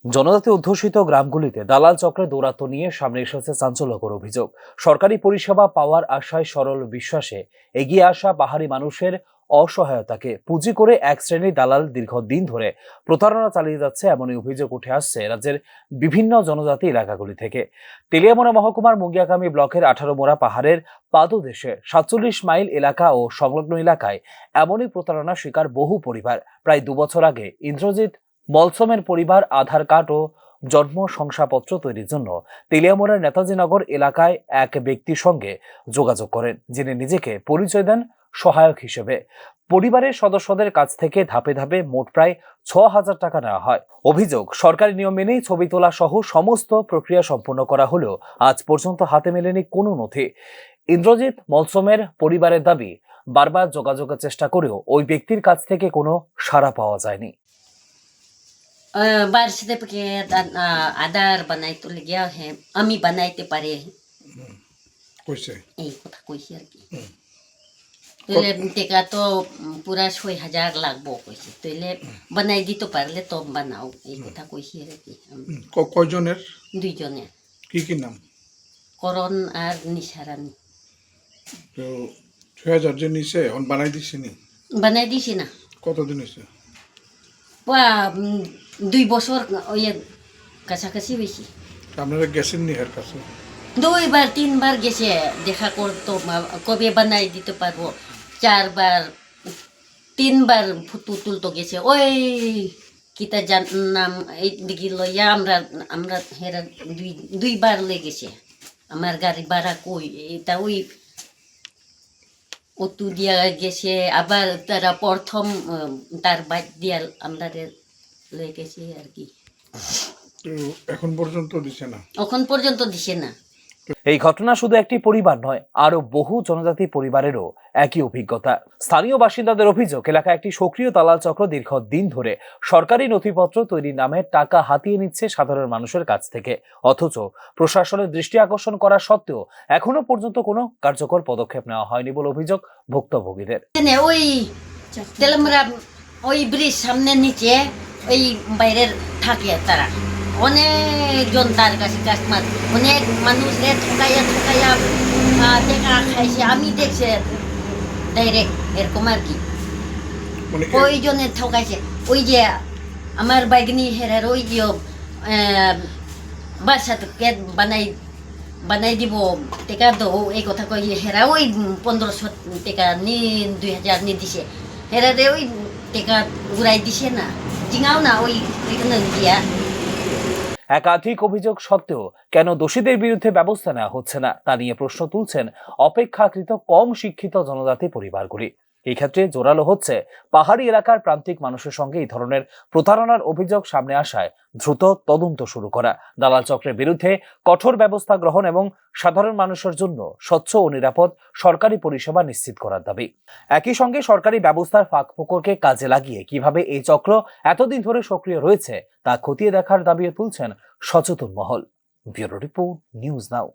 জনজাতি অধ্যুষিত গ্রামগুলিতে দালাল চক্রে দৌরাত্ম্য নিয়ে সামনে এসেছে চাঞ্চল্যকর অভিযোগ। সরকারি পরিষেবা পাওয়ার আশায় সরল বিশ্বাসে এগিয়ে আসা পাহাড়ি মানুষের অসহায়তাকে পুঁজি করে এক শ্রেণীর দালাল দীর্ঘদিন ধরে প্রতারণা চালিয়ে যাচ্ছে, এমনই অভিযোগ উঠে আসছে রাজ্যের বিভিন্ন জনজাতি এলাকাগুলি থেকে। তেলিয়ামুড়া মহকুমার মুঙ্গিয়াকামী ব্লকের 18 মোড়া পাহাড়ের পাদদেশে 47 মাইল এলাকা ও সংলগ্ন এলাকায় এমনই প্রতারণা শিকার বহু পরিবার। প্রায় 2 বছর আগে ইন্দ্রজিৎ মলসমের পরিবার আধার কার্ড ও জন্ম শংসাপত্র তৈরির জন্য তেলিয়ামুড়ার নেতাজিনগর এলাকায় এক ব্যক্তির সঙ্গে যোগাযোগ করেন, যিনি নিজেকে পরিচয় দেন সহায়ক হিসেবে। পরিবারের সদস্যদের কাছ থেকে ধাপে ধাপে মোট প্রায় 6,000 টাকা নেওয়া হয়। অভিযোগ, সরকারি নিয়ম মেনেই ছবি তোলা সহ সমস্ত প্রক্রিয়া সম্পন্ন করা হলেও আজ পর্যন্ত হাতে মেলেনি কোনো নথি। ইন্দ্রজিৎ মলসমের পরিবারের দাবি, বারবার যোগাযোগের চেষ্টা করেও ওই ব্যক্তির কাছ থেকে কোনো সাড়া পাওয়া যায়নি। बारिश से पके आधार बनाई तो लग गया है अमी बनाते पारे কইছে এই কথা কইছি আর কি তাহলে টেকা তো পুরা 6,000 লাগবো কইছে তাহলে বানাই দিতে পারলে তো বানাও এই কথা কইছি আর কি। কয়জনের? দুইজনের। কি নাম? করণ আর নিশারানি। তো 6,000 যে নিছে অন বানাই দিছি নি? বানাই দিছি না। কতদিন হইছে? 2 বছর ওই কাছাকাছি হয়েছে। আপনারা গেছেন নি এর কাছে? 2বার 3বার গেছে, দেখা করতো কবে বানাই দিতে পারবো। 4বার 3বার ফুটু তুলতো গেছে। ওই কিতা নাম এই দিকে লইয়া আমরা হেরা 2বার লেগেছে। আমার গাড়ি ভাড়া কই এটা ওই অতু দিয়া গেছে, আবার তারা প্রথম তার বাদ দিয়া আমরা লেগেছে আর কি। এখন পর্যন্ত দিছে না? এখন পর্যন্ত দিছে না। এই ঘটনা শুধু একটি পরিবার নয়, আরো বহু জনজাতি পরিবারেরও একই অভিজ্ঞতা। স্থানীয় বাসিন্দাদের অভিযোগ, এলাকায় একটি সক্রিয় দালাল চক্র দীর্ঘদিন ধরে সরকারি নথিপত্র তৈরির নামে টাকা হাতিয়ে নিচ্ছে সাধারণ মানুষের কাছ থেকে, অথচ প্রশাসনের দৃষ্টি আকর্ষণ করা সত্ত্বেও এখনো পর্যন্ত কোনো কার্যকর পদক্ষেপ নেওয়া হয়নি বলে অভিযোগ ভুক্তভোগীদের। ওই তেলমরা ওই ব্রিজ সামনে নিচে ওই বাইরের থাকে তারা অনেকজন তার কাছে কাস্টমার, অনেক মানুষরে ঠকাইয়া দেখা খাইছে। আমি দেখছি ডাইরেক্ট এরকম আর কি। ওই জনে ঠকাইছে। ওই যে আমার বাইগনি হেরার ওই যে বাসা বানাই দিব টেকা দো এই কথা কই হেরা ওই 1500 টাকা নি 2,000 নি দিছে। হেরারে ওই টেকা ঘুরাই দিছে না, জিঙাও না ওই এখানে দিয়া। একাধিক অভিযোগ সত্ত্বেও কেন দোষীদের বিরুদ্ধে ব্যবস্থা নেওয়া হচ্ছে না তা নিয়ে প্রশ্ন তুলছেন অপেক্ষাকৃত কম শিক্ষিত জনজাতি পরিবারগুলি। এই ক্ষেত্রে জোরালো হচ্ছে পাহাড়ি এলাকার প্রান্তিক মানুষের সঙ্গে এই ধরনের প্রতারণার অভিযোগ সামনে আসায় দ্রুত তদন্ত শুরু করা, দালাল চক্রের বিরুদ্ধে কঠোর ব্যবস্থা গ্রহণ এবং সাধারণ মানুষের জন্য স্বচ্ছ ও নিরাপদ সরকারি পরিষেবা নিশ্চিত করার দাবি। একই সঙ্গে সরকারি ব্যবস্থার ফাঁকফোকরকে কাজে লাগিয়ে কিভাবে এই চক্র এতদিন ধরে সক্রিয় রয়েছে তা খতিয়ে দেখার দাবিও তুলছেন সচেতন মহল। Bureau report, news now.